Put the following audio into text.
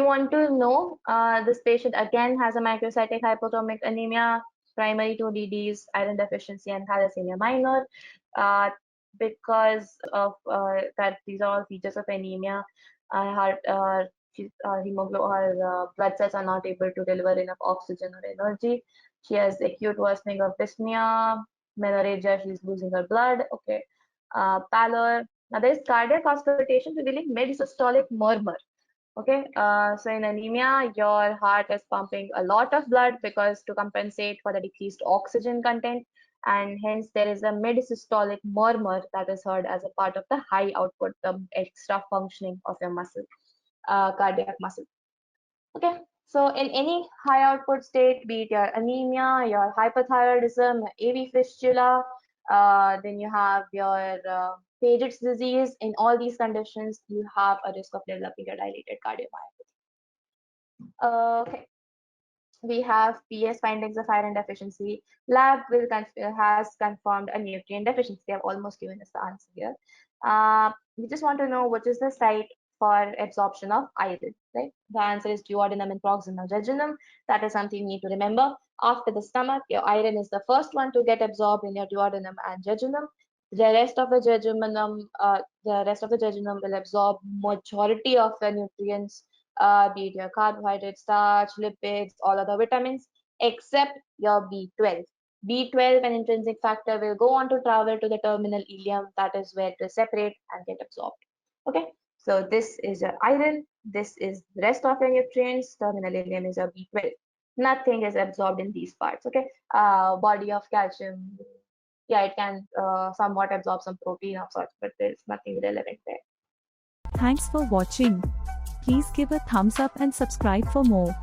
want to know, this patient again has a microcytic hypotomic anemia, primary 2 DDs, iron deficiency, and thalassemia minor. Because of that, these are all features of anemia. Her blood cells are not able to deliver enough oxygen or energy. She has acute worsening of dyspnea, menorrhagia, she's losing her blood. Okay. Pallor. Now there is cardiac auscultation revealing mid-systolic murmur. Okay, so in anemia, your heart is pumping a lot of blood because to compensate for the decreased oxygen content, and hence there is a mid-systolic murmur that is heard as a part of the high output, the extra functioning of your muscle, cardiac muscle. Okay, so in any high output state, be it your anemia, your hypothyroidism, AV fistula, then you have your Paget's disease. In all these conditions, you have a risk of developing a dilated cardiomyopathy. Okay, we have PS findings of iron deficiency. Lab has confirmed a nutrient deficiency. They have almost given us the answer here. We just want to know which is the site for absorption of iron, right? The answer is duodenum and proximal jejunum. That is something you need to remember. After the stomach, your iron is the first one to get absorbed in your duodenum and jejunum. The rest of the jejunum will absorb majority of the nutrients, be it your carbohydrates, starch, lipids, all other vitamins, except your B12. B12, an intrinsic factor, will go on to travel to the terminal ileum. That is where to separate and get absorbed. Okay, so this is your iron. This is the rest of your nutrients. Terminal ileum is your B12. Nothing is absorbed in these parts. Okay, body of calcium. Yeah, it can somewhat absorb some protein of sorts, but there's nothing relevant there. Thanks for watching. Please give a thumbs up and subscribe for more.